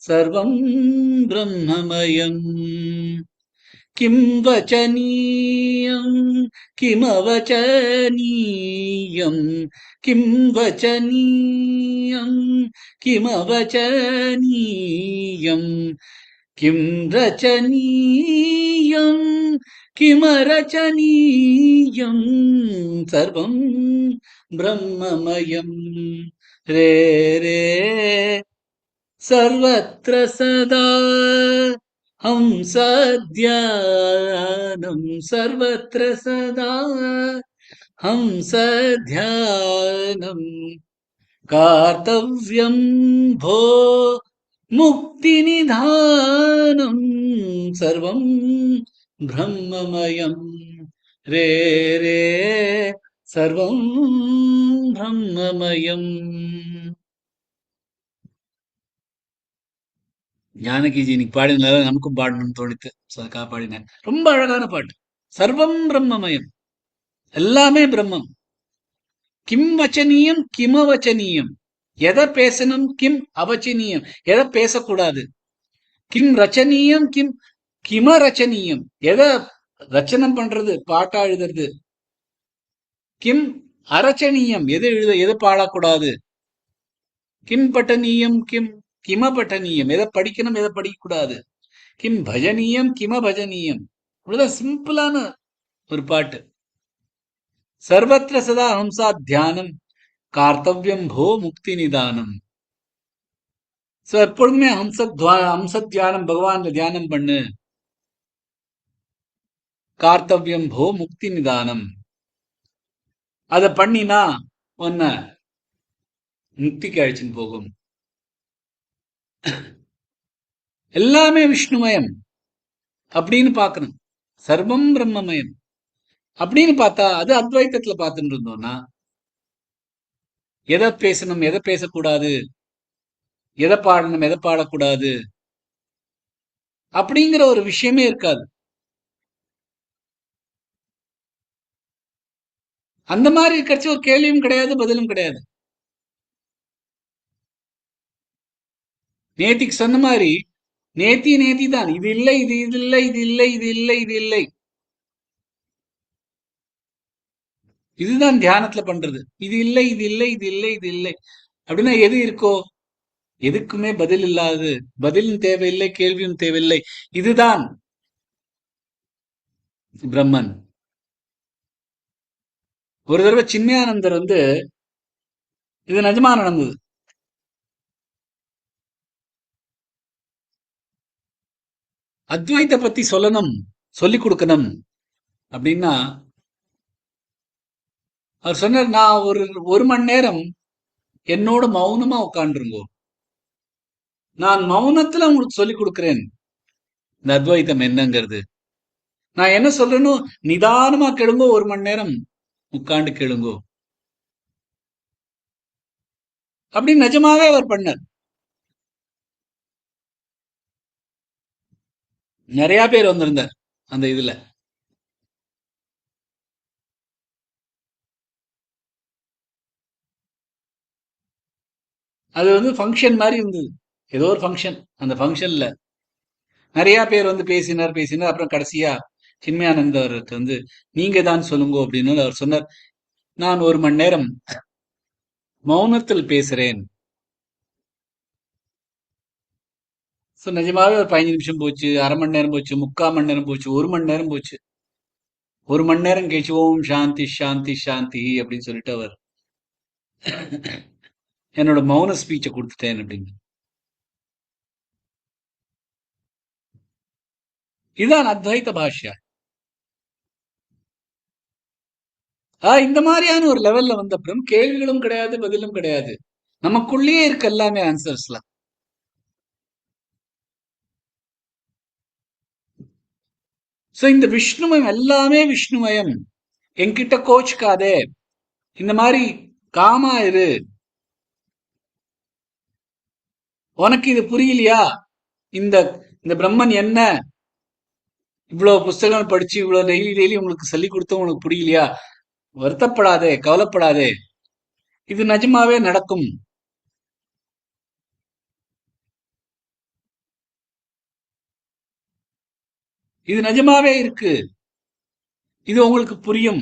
சர்வம் பிரம்மமயம் கிம் வச்சனீயம் கிமவச்சனீயம் கிம் வச்சனீயம் கிமவச்சனீயம் கிம் ரச்சனீயம் கிமரச்சனீயம் சர்வம் பிரம்மமயம் ரே ரே சர்வத்ர சதா ஹம்சத்யானம் சர்வத்ர சதா ஹம்சத்யானம் கார்த்தவ்யம் போ முக்திநிதானம் சர்வம் பிரம்மமயம் ரே ரே சர்வம் பிரம்மமயம். ஜானகிஜி இன்னைக்கு பாடினால நமக்கும் பாடணும்னு தோணித்து. அதுக்காக பாடினேன். ரொம்ப அழகான பாட்டு. சர்வம் பிரம்மமயம், எல்லாமே பிரம்மம். கிம் வச்சனீயம் கிமவச்சனீயம், எதை பேசணும், கிம் அவச்சனீயம், எதை பேசக்கூடாது, கிம் ரச்சனீயம் கிம ரச்சனீயம், எதை ரச்சனம் பண்றது, பாட்டா எழுதுறது, கிம் அரச்சனீயம், எதை பாடக்கூடாது, கிம் பட்டனீயம் கிம பட்டனீயம், எதை படிக்கணும் எதை படிக்கக்கூடாது, கிம் பஜனீயம் கிம பஜனீயம். இவ்வளவுதான் சிம்பிளான ஒரு பாட்டு. சர்வத்திர சதா ஹம்சா தியானம் கார்த்தவ்யம் போ முக்தி நிதானம். எப்பொழுதுமே ஹம்ச தியானம், பகவான் தியானம் பண்ணு. கார்த்தவ்யம் போ முக்தி நிதானம், அத பண்ணினா உன்ன முக்திக்கு அழைச்சின்னு போகும். எல்லாமே விஷ்ணுமயம் அப்படின்னு பார்க்கணும். சர்வம் பிரம்மமயம் அப்படின்னு பார்த்தா அது அத்வைத்தத்துல பார்த்துட்டு இருந்தோம்னா எதை பேசணும் எதை பேசக்கூடாது, எதை பாடணும் எதை பாடக்கூடாது அப்படிங்கிற ஒரு விஷயமே இருக்காது. அந்த மாதிரி இருக்கிறச்சு ஒரு கேள்வியும் கிடையாது, பதிலும் கிடையாது. நேத்திக்கு சொன்ன மாதிரி நேத்தி தான், இது இல்லை இது இல்லை இது இல்லை இது இல்லை இது இல்லை, இதுதான் தியானத்துல பண்றது. இது இல்லை இது இல்லை இது இல்லை இது இல்லை அப்படின்னா எது இருக்கோ, எதுக்குமே பதில் இல்லாது, பதிலும் தேவையில்லை கேள்வியும் தேவையில்லை, இதுதான் பிரம்மன். ஒரு தடவை சின்மயானந்தர் இது நிஜமா நடந்தது. அத்வைத்த பத்தி சொல்லணும், சொல்லிக் கொடுக்கணும் அப்படின்னா அவர் சொன்னார், நான் ஒரு மணி நேரம் என்னோட மௌனமா உட்காந்துருங்கோ, நான் மௌனத்துல உங்களுக்கு சொல்லிக் கொடுக்கிறேன் இந்த அத்வைத்தம் என்னங்கிறது. நான் என்ன சொல்றேன்னு நிதானமா கேளுங்கோ, ஒரு மணி நேரம் உட்கார்ந்து கேளுங்கோ அப்படின்னு நிஜமாவே அவர் பண்ணார். நிறைய பேர் வந்திருந்தார் அந்த இதுல. அது ஃபங்க்ஷன் மாதிரி இருந்தது, ஏதோ ஒரு ஃபங்க்ஷன். அந்த ஃபங்க்ஷன்ல நிறைய பேர் பேசினார். அப்புறம் கடைசியா சின்மயானந்தருக்கு நீங்க தான் சொல்லுங்க அப்படின்னு அவர் சொன்னார், நான் ஒரு மணி நேரம் மௌனத்தில் பேசுறேன். நிஜமாவே ஒரு 15 நிமிஷம் போச்சு, அரை மணி நேரம் போச்சு, 3/4 மணி நேரம் போச்சு, 1 மணி நேரம் போச்சு. 1 மணி நேரம் கழிச்சு ஓம் சாந்தி சாந்தி சாந்தி அப்படின்னு சொல்லிட்டு அவர் என்னோட மௌன ஸ்பீச்சை கொடுத்துட்டேன் அப்படின்னு. இதுதான் அத்வைத பாஷ்யா. இந்த மாதிரியான ஒரு லெவல்ல வந்தப்புறம் கேள்விகளும் கிடையாது, பதிலும் கிடையாது, நமக்குள்ளேயே இருக்கு எல்லாமே ஆன்சர்ஸ்லாம். இந்த விஷ்ணுமயம் எல்லாமே விஷ்ணுமயம். என்கிட்ட கோச்சுக்காதே, இந்த மாதிரி காமா இரு, உனக்கு இது புரியலையா, இந்த இந்த பிரம்மன் என்ன, இவ்வளவு புஸ்தகங்கள் படிச்சு இவ்வளவு டெய்லி உங்களுக்கு சொல்லி கொடுத்தோம், உனக்கு புரியலையா, வருத்தப்படாதே, கவலைப்படாதே, இது நிஜமாவே நடக்கும். இது நிஜமாவே இருக்கு. இது உங்களுக்கு புரியும்.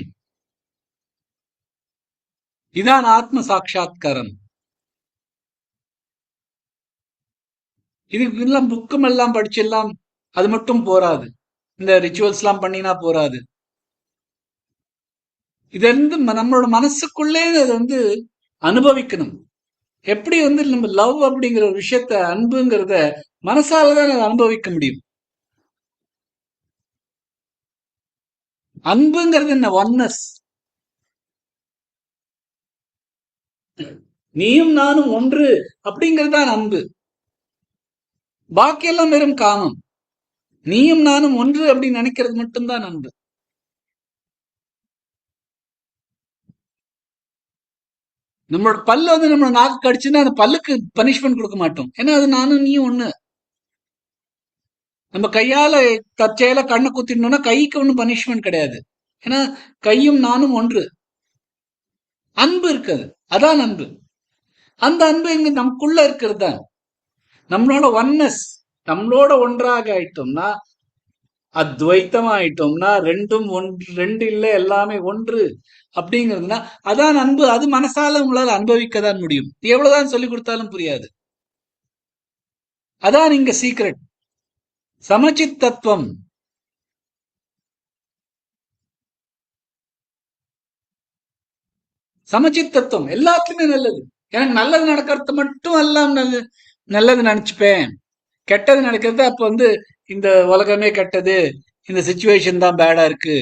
இதான் ஆத்ம சாட்சா்காரம். இதுக்கு எல்லாம் புக்கும் எல்லாம் படிச்செல்லாம் அது மட்டும் போராது. இந்த ரிச்சுவல்ஸ் எல்லாம் பண்ணினா போராது. இது வந்து நம்மளோட மனசுக்குள்ளே அதை வந்து அனுபவிக்கணும். எப்படி வந்து நம்ம லவ் அப்படிங்கிற ஒரு விஷயத்த, அன்புங்கிறத மனசாலதான் அதை அனுபவிக்க முடியும். அன்புங்கிறது என்ன? ஒன்னஸ். நீயும் நானும் ஒன்று அப்படிங்கிறது தான் அன்பு. பாக்கியெல்லாம் வெறும் காமம். நீயும் நானும் ஒன்று அப்படின்னு நினைக்கிறது மட்டும்தான் அன்பு. நம்மளோட பல்லு வந்து நம்ம நாக்கு கடிச்சுன்னா அந்த பல்லுக்கு பனிஷ்மெண்ட் கொடுக்க மாட்டோம். ஏன்னா அது நானும் நீயும் ஒண்ணு. நம்ம கையால தற்செயல கண்ணை குத்திடணும்னா கைக்கு ஒன்றும் பனிஷ்மெண்ட் கிடையாது. ஏன்னா கையும் நானும் ஒன்று. அன்பு இருக்குது. அதான் அன்பு. அந்த அன்பு இங்க நமக்குள்ள இருக்கிறது தான். நம்மளோட ஒன்னஸ், நம்மளோட ஒன்றாக ஆயிட்டோம்னா, அத்வைத்தமா ஆயிட்டோம்னா, ரெண்டும் ஒன்று, ரெண்டு இல்லை எல்லாமே ஒன்று அப்படிங்கிறதுனா அதான் அன்பு. அது மனசால உங்களால அனுபவிக்க தான் முடியும். எவ்வளவுதான் சொல்லி கொடுத்தாலும் புரியாது. அதான் இங்க சீக்ரெட். சமச்சித் தத்துவம். சமச்சித் தத்துவம் எல்லாத்துக்குமே நல்லது. எனக்கு நல்லது நடக்கிறது மட்டும் எல்லாம் நல்லது நினைச்சுப்பேன். கெட்டது நடக்கிறது அப்ப வந்து இந்த உலகமே கெட்டது, இந்த சிச்சுவேஷன் தான் பேடா இருக்கு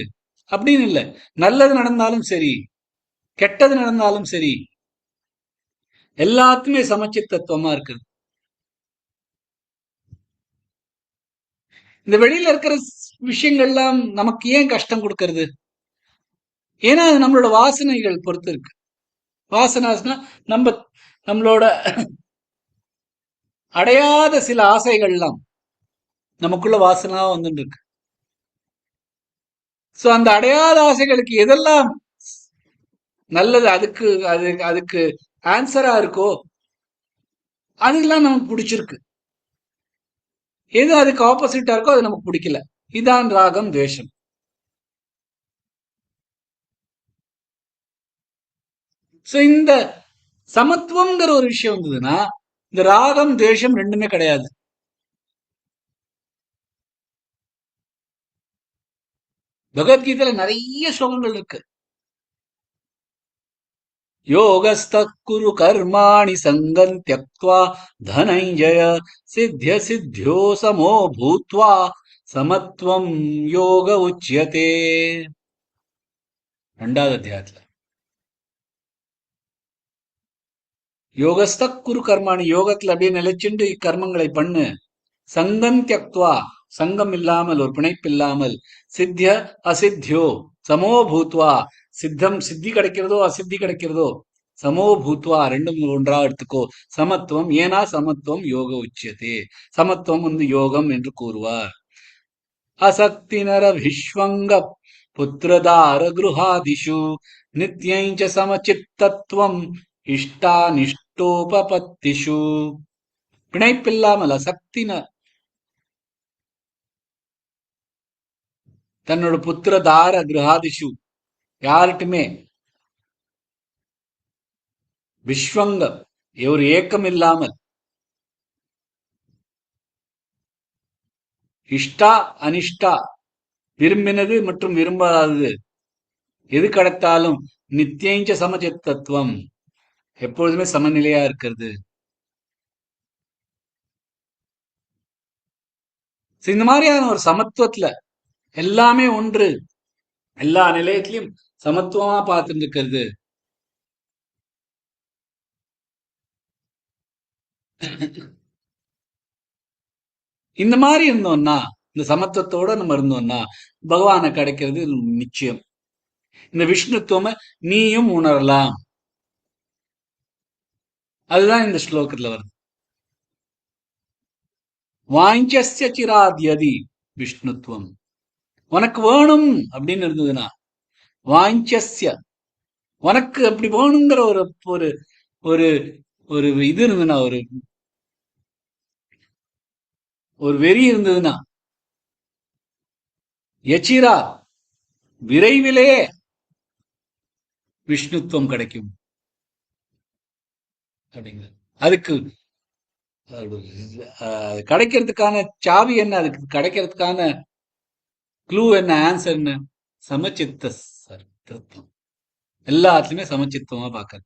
அப்படின்னு இல்லை. நல்லது நடந்தாலும் சரி, கெட்டது நடந்தாலும் சரி, எல்லாத்துக்குமே சமச்சித் தத்துவமா இருக்குது. இந்த வெளியில இருக்கிற விஷயங்கள்லாம் நமக்கு ஏன் கஷ்டம் கொடுக்கறது? ஏன்னா அது நம்மளோட வாசனைகள் பொறுத்து இருக்கு. வாசனாஸ்னா நம்மளோட அடையாத சில ஆசைகள்லாம் நமக்குள்ள வாசனா வந்துட்டு இருக்கு. சோ அந்த அடையாத ஆசைகளுக்கு எதெல்லாம் நல்லது, அதுக்கு ஆன்சரா இருக்கோ அதெல்லாம் நமக்கு பிடிச்சிருக்கு. எது அதுக்கு ஆப்போசிட்டா இருக்கோ அது நமக்கு பிடிக்கல. இதான் ராகம் துவேஷம். சோ இந்த சமத்துவம்ங்கிற ஒரு விஷயம் வந்ததுன்னா இந்த ராகம் துவேஷம் ரெண்டுமே கிடையாது. பகவத்கீதையில நிறைய ஸ்லோகங்கள் இருக்கு. யோகஸ்தः குரு கர்மாணி சங்கம் த்யக்த்வா தனஞ்சய சித்ய சித்யோ சமோ பூத்வா சமத்துவம் யோக உச்யதே. 2வது அத்தியாயத்துல யோகஸ்தः குரு கர்மாணி, யோகத்துல அப்படியே நிலைச்சுண்டு கர்மங்களை பண்ணு. சங்கம் தியக்த்வா, சங்கம் இல்லாமல், ஒரு பிணைப்பு இல்லாமல், சித்திய அசித்தியோ சமோ பூத்வா, சித்தி கிடைக்கிறதோ அசித்தி கிடைக்கிறதோ, சமோ பூத்வா ரெண்டும் ஒன்றா எடுத்துக்கோ. சமத்துவம், ஏனா சமத்துவம் யோக உச்சியதே. சமத்துவம் வந்து யோகம் என்று கூறுவார். அசக்தினர விஸ்வங்க புத்திரதார குருஹாதிஷு நித்யஞ்ச சமச்சித்தத்துவம் இஷ்டானிஷ்டோபபத்திஷு. பிணைப்பில்லாமல் அசக்தின தன்னோட புத்திரதார கிரகாதிஷு யார்ட்டுமே விஸ்வங்க ஒரு ஏக்கம் இல்லாமல், இஷ்டா அனிஷ்டா விரும்பினது மற்றும் விரும்பாதது எது கிடைத்தாலும் நித்தியஞ்ச சமச்சித்தத்துவம் எப்பொழுதுமே சமநிலையா இருக்கிறது. இந்த மாதிரியான ஒரு சமத்துவத்துல எல்லாமே ஒன்று, எல்லா நிலையத்திலையும் சமத்துவமா பார்த்துட்டு இருக்கிறது. இந்த மாதிரி இருந்தோம்னா, இந்த சமத்துவத்தோட நம்ம இருந்தோம்னா பகவானை கிடைக்கிறது நிச்சயம். இந்த விஷ்ணுத்துவம நீயும் உணரலாம். அதுதான் இந்த ஸ்லோகத்துல வருது. வாஞ்சஸ்ய சிராத்யதி விஷ்ணுத்துவம். உனக்கு வேணும் அப்படின்னு இருந்ததுன்னா, வாஞ்சஸ்ய உனக்கு அப்படி வேணுங்கிற ஒரு ஒரு ஒரு ஒரு இது இருந்ததுன்னா, ஒரு வெறி இருந்ததுன்னா, யச்சிரா விரைவிலே விஷ்ணுத்துவம் கிடைக்கும் அப்படிங்கிறது. அதுக்கு கிடைக்கிறதுக்கான சாவி என்ன, அதுக்கு கிடைக்கிறதுக்கான க்ளூ என்ன, ஆன்சர் என்ன? சமச்சித்த சர்வத்வம். எல்லாத்துலயுமே சமச்சித்தமா பார்க்கறது.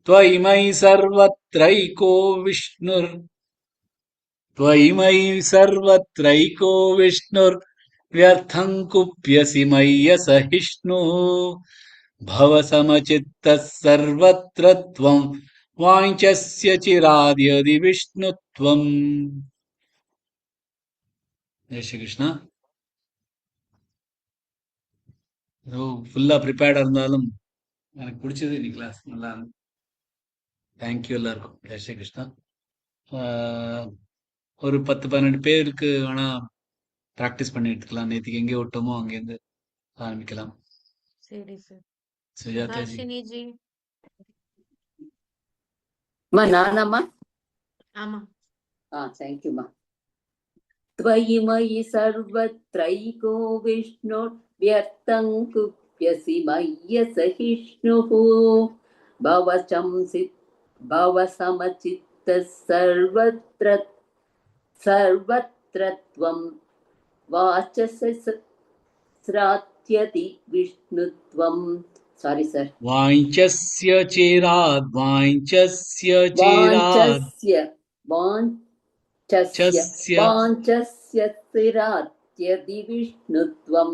त्वयिमयि सर्वत्रैको विष्णुर् त्वयिमयि सर्वत्रैको विष्णुर्व्यर्थं कुप्यसि मय्यसहिष्णुः भवसमचित्तः सर्वत्र त्वं वाञ्छस्य चिराद्यदि विष्णुत्वम्. जय श्री कृष्णा. ஃபுல்லா ப்ரிப்பேர்டா இருந்தாலும் எனக்கு பிடிச்சது இன்னைக்கு கிளாஸ் நல்லா இருந்துச்சு. தேங்க்யூ எல்லாருக்கும். ஜெய் ஸ்ரீ கிருஷ்ணா. ஒரு 10-12 பேருக்கு வேணா ப்ராக்டிஸ் பண்ணி எடுத்துக்கலாம். நேற்றுக்கு எங்கே விட்டோமோ அங்கேருந்து ஆரம்பிக்கலாம். சரி சார். சுஜாதாஜி. ஹர்ஷினிஜி. அம்மா நானாம்மா? ஆமா. தேங்க்யூம்மா. त्वयि मयि सर्वत्रैको विष्णुर्व्यर्थं कुप्यसि मय्यसहिष्णुः भवसमचित्तः सर्वत्र त्वं वाचस्रात्यति विष्णुत्वं. Sorry sir. वाञ्छस्य चिराद् वाञ्छस्य स्थिरात्यदि विष्णुत्वं.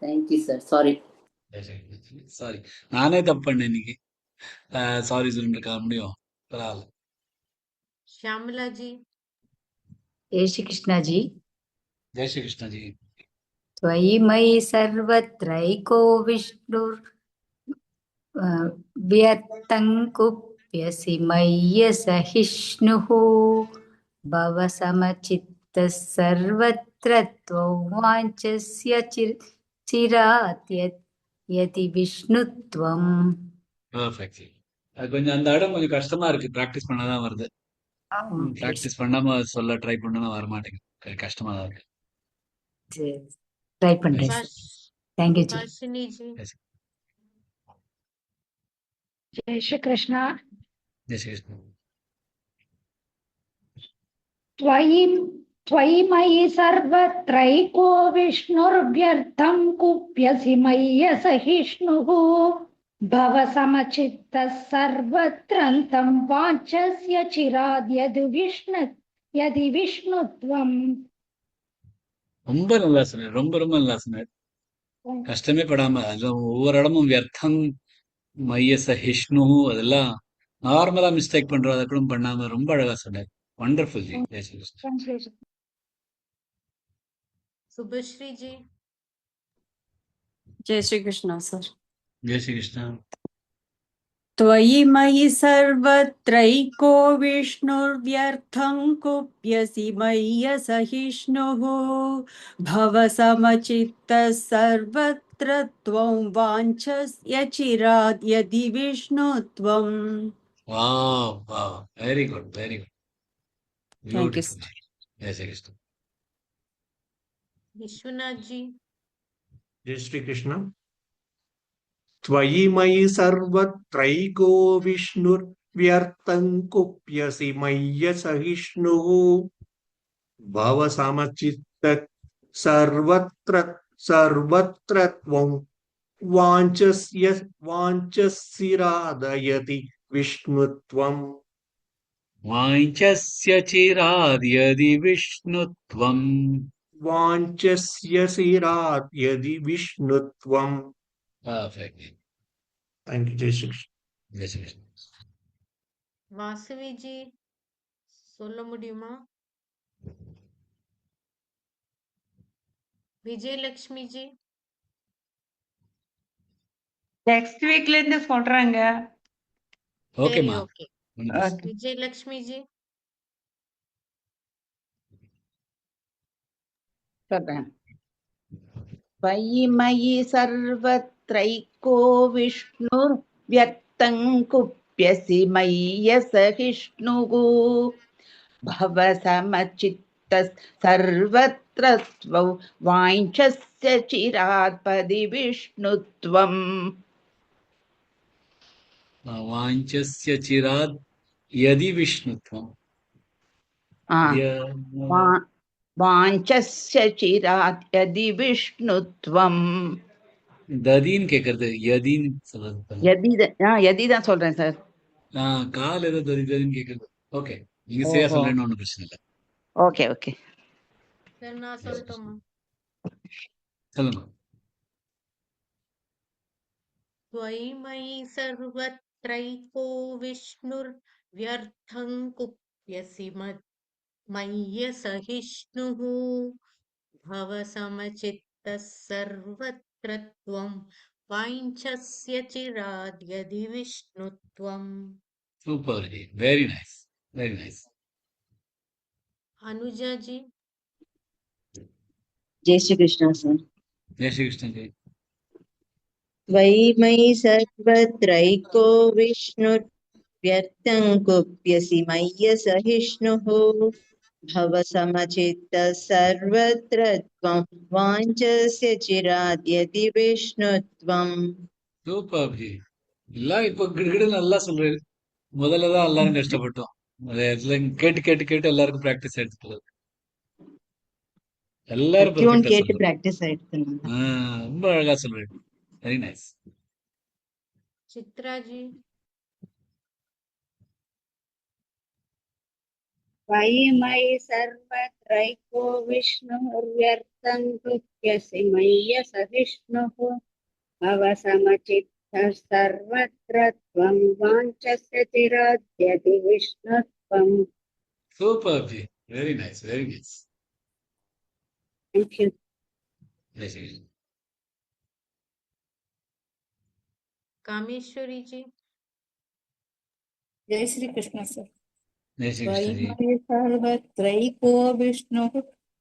Thank you sir. Sorry. Sorry, நானே தப்பு பண்ணேன் இன்னைக்கு. சாரி சொல்லிருக்கா முடியும். பரவாயில்ல. श्यामला जी. जय श्री कृष्णा जी. जय श्री कृष्णा जी. त्वयि मयि सर्वत्रैको विष्णुर् व्यर्थं कुप्यसि मय्यसहिष्णुः भवसमचित्तः सर्वत्र त्वं वाञ्छस्य चिरात् यदि विष्णुत्वम्. பர்ஃபெக்ட். அது கொஞ்சம் அந்த இடம் கொஞ்சம் கஷ்டமா இருக்கு. பிராக்டிஸ் பண்ணாதான் வருது. பிராக்டிஸ் பண்ணாம சொல்ல ட்ரை பண்ணா வர மாட்டேங்குது. கஷ்டமா தான் இருக்கு. ட்ரை பண்றேன். தேங்க்யூ ஜி. हर्षिनी जी. जय श्री कृष्ण. जय श्री कृष्ण. त्वयि मयि सर्वत्रैको विष्णुर्व्यर्थं कुप्यसि मय्यसहिष्णुः भवसमचित्तः सर्वत्र तं वाञ्छस्य चिराद् यदि विष्णुत्वम्. ரொம்ப நல்லா சொன்னார். ரொம்ப நல்லா சொன்னார். கஷ்டமே படாம அதுல ஒவ்வொரு இடமும் வியர்த்தம் மையசஹிஷ்ணு அதெல்லாம் நார்மலா மிஸ்டேக் பண்றோம். அதை கூட பண்ணாம ரொம்ப அழகா சொன்னார். வண்டர்ஃபுல் ஜி. ஜெய் ஸ்ரீ கிருஷ்ணா. सुभश्री जी. जय श्री कृष्णा सर. जय श्री कृष्णा. त्वयि मयि सर्वत्रैको विष्णुर्व्यर्थं कुप्यसि मय्यसहिष्णुः भवसमचित्तः सर्वत्र त्वं वाञ्छस्य चिराद् यदि विष्णुत्वम्. Wow wow, very good, very good, thank you. Beautiful. जय श्री कृष्ण. विश्वनाथ जी. जय श्री कृष्ण. त्वयि मयि सर्वत्रैको विष्णुर्व्यर्थं कुप्यसि मय्यसहिष्णुः भवसमचित्तः सर्वत्र त्वं वाञ्छस्यरादयति विष्णुत्वम्. वाञ्छस्य चिराद् यदि विष्णुत्वम्. वाञ्छस्यराद् यदि विष्णुत्वम्. Perfect. Thank you, जय श्री कृष्ण. जय श्री कृष्ण. வாசவி ஜி சொல்ல முடியுமா? விஜயலட்சுமி ஜி. நெக்ஸ்ட் வீக்ல இருந்து சொல்றாங்க. ஓகேமா. ஓகே. விஜயலட்சுமி ஜி. சொல்றேன். त्वयि मयि सर्वत्रैको विष्णुर्व्यर्थं कुप्यसि मय्यसहिष्णुः भवसमचित्तः सर्वत्र त्वौ वाञ्छस्य चिरात्पदि विष्णुत्वम् वाञ्छस्य चिरात् यदि विष्णुत्वम् वाञ्छस्य चिरात् यदि विष्णुत्वम् ததின்னு கேக்குறது யதின்னு சொல்றது यदि தான் சொல்றேன் சார். கால் ஏதோ ததின்னு கேக்குறது. ஓகே, நீங்க சரியா ஓஹோ, சொல்றேன்னு ஒண்ணும் பிரச்சனை இல்லை. ஓகே ஓகே சரி நான் சொல்லட்டுமா? சொல்லுங்க. त्वयि सर्वत्रैको विष्णुर्व्यर्थं कुप्यसि मय्यसहिष्णुः भवसमचित्तः सर्वत्र त्वं वाञ्छस्य चिराद् यदि विष्णुत्वम्. Super ji, very nice, very nice. Anuja ji. जय श्री कृष्ण सर. जय श्री कृष्ण जी. त्वयि मयि सर्वत्रैको विष्णुर्व्यर्थं कुप्यसि मय्यसहिष्णुः भवसमचित्तः सर्वत्र त्वं वाञ्छस्य चिरात् यदि विष्णुत्वम्. சூப்பர் ஜி, எல்லாம் இப்போ கிடுகிடு நல்லா சொல்றாரு. முதல்ல தான் எல்லாரும் கஷ்டப்பட்டோம். கேட்டு கேட்டு கேட்டு எல்லாருக்கும் பிராக்டிஸ் எடுத்துக்கிறது. எல்லாரும் ट्यून பெர்ஃபெக்ட்டா கேட்டு சொல்றாங்க. பிராக்டிஸ் ஆயிடுது. ரொம்ப அழகா சொல்றாரு. Very nice. चित्रा जी. त्वयि मयि सर्वत्रैको विष्णुर्व्यर्थं कुप्यसि मय्यसहिष्णुः भवसमचित्तः सर्वत्र त्वं वाञ्छस्य चिरात् यदि विष्णुत्वम्. Super ji, very nice, very nice. Thank you. ஜெய் ஸ்ரீ கிருஷ்ண. कामेश्वरी जी. जय श्री कृष्ण सर. ஜெய் ஸ்ரீ கிருஷ்ண ஜி. त्वयि सर्वत्रैको विष्णुः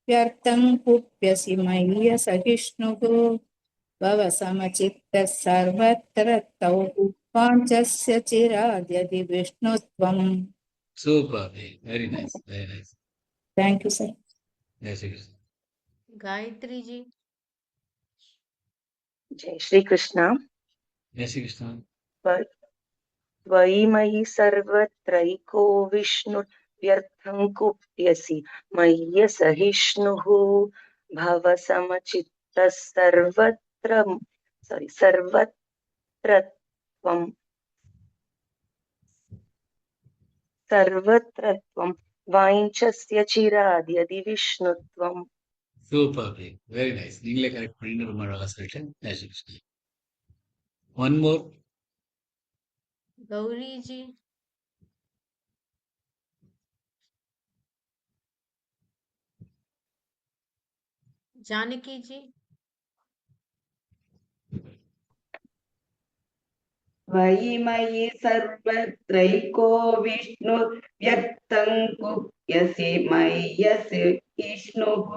व्यर्थं कुप्यसि मय्यसहिष्णुः भवसमचित्तः सर्वत्र तौ वाञ्छस्य चिराद् यदि विष्णुत्वम्. Super ji, very nice, very nice. Thank you sir. ஜெய் ஸ்ரீ கிருஷ்ண. गायत्री जी. जय श्री कृष्ण. ஜெய் ஸ்ரீ கிருஷ்ண. त्वयि मयि सर्वत्रैको विष्णुर्व्यर्थं कुप्यसि मय्यसहिष्णुः भवसमचित्तः सर्वत्र त्वं वाञ्छस्य चिराद् यदि विष्णुत्वम्. Super ji, very nice. நீங்களே கரெக்ட் பண்ணி ரொம்ப அழகா சொல்லிட்டேன். ஜெய் ஸ்ரீ கிருஷ்ண. One more. गौरी जी. जानकी जी. त्वयि मयि सर्वत्रैको विष्णुर्व्यर्थं कुप्यसि मय्यसहिष्णुः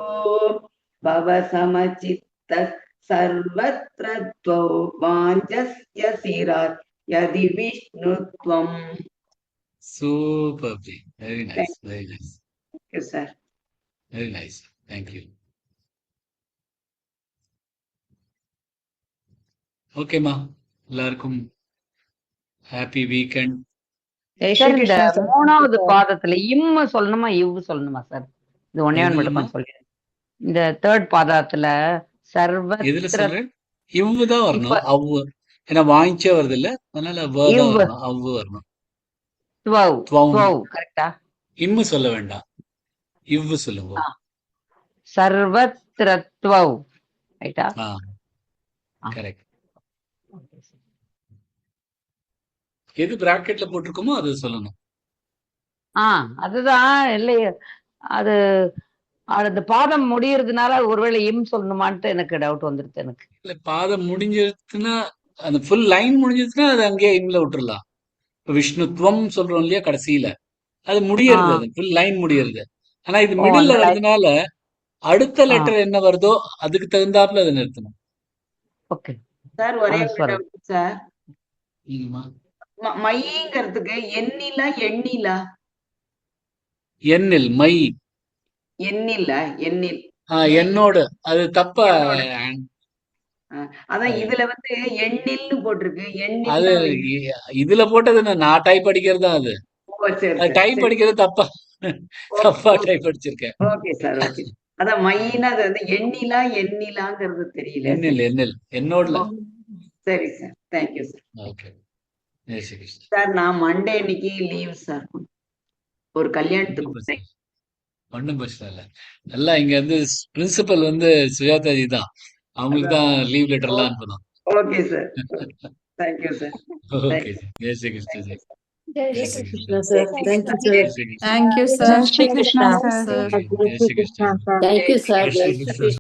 भवसमचित्तः सर्वत्र त्वं वाञ्छस्य चिरात् यदि विष्णुत्वम्. Super ji, very nice, very nice. Thank you, sir. Very nice, thank you. ஓகேம்மா, எல்லாருக்கும் ஹாப்பி வீக்கெண்ட். சார், இந்த மூணாவது பாதத்துல இம்மு சொல்லணுமா இவ்வு சொல்லணுமா சார்? இது ஒன்னே ஒன்று மட்டும் சொல்லிடுறேன். இந்த தேர்ட் பாதத்துல எதுல சர்வத்திர சொல்றேன்? இவ்வு தான் வரணும், அவ்வு. ஏன்னா வாங்கிச்சே வருது இல்ல, அதனால வ தான் வரணும், அவ்வு வரணும். கரெக்டா? இம்மு சொல்ல வேண்டாம், இவ்வு சொல்லுங்க. சர்வத்ரத்வௌ ரைட்டா? கரெக்ட். எது பிராக்கெட்ல போட்டிருக்கோமோ அது சொல்லணும். அதுதான் இல்லையே, அது அந்த பாதம் முடியறதுனால ஒருவேளை இம் சொல்லணுமான்ட்டு எனக்கு டவுட் வந்துருது எனக்கு. இல்ல, பாதம் முடிஞ்சிருச்சுன்னா அந்த ஃபுல் லைன் முடிஞ்சிருச்சுன்னா அது அங்கேயே இம்ல விட்டுறலாம். இப்ப விஷ்ணுத்வம் சொல்றோம் இல்லையா கடைசியில, அது முடியறது, அது ஃபுல் லைன் முடியறது. ஆனா இது மிடில்ல வர்றதுனால அடுத்த லெட்டர் என்ன வருதோ அதுக்கு தகுந்தாப்புல அதை நிறுத்தணும். ஓகே சார், ஒரே ஒரு டவுட் சார். மைங்கிறதுக்கு எண்ணிலா எண்ணிலா? எண்ணில் மை எண்ணில் எண்ணில் என்னோடு அது தப்பா அதான் இதுல வந்து எண்ணில்னு போட்டிருக்கு. அது எண்ணில் இதுல போட்டது நான் டைப் அடிக்கிறது தான் அது. சரி டைப் அடிக்கிறது தப்பா தப்பா டைப் அடிச்சிருக்கேன். Okay sir, okay. அதான் மையினா அது வந்து எண்ணிலாங்கிறது தெரியல. எண்ணில் என்னோடல. சரி sir, thank you sir. Okay, Jai Shri Krishna. Sir நான் மண்டே அன்னைக்கு லீவ் சார், ஒரு கல்யாணத்துக்கு. ஒன்றும் பிரச்சனை இல்லை. நல்லா இங்க வந்து பிரின்சிபல் வந்து சுஜாதாஜி தான், அவங்களுக்கு தான் லீவ் லெட்டர்லாம் அனுப்பணும். Okay sir, thank you sir. Okay, Jai Shri Krishna. Jai Shri Krishna sir. Thank you, sir. Thank you, sir. Jai Shri Krishna, sir. Jai Shri Krishna. Thank you sir. Jai Shri Krishna.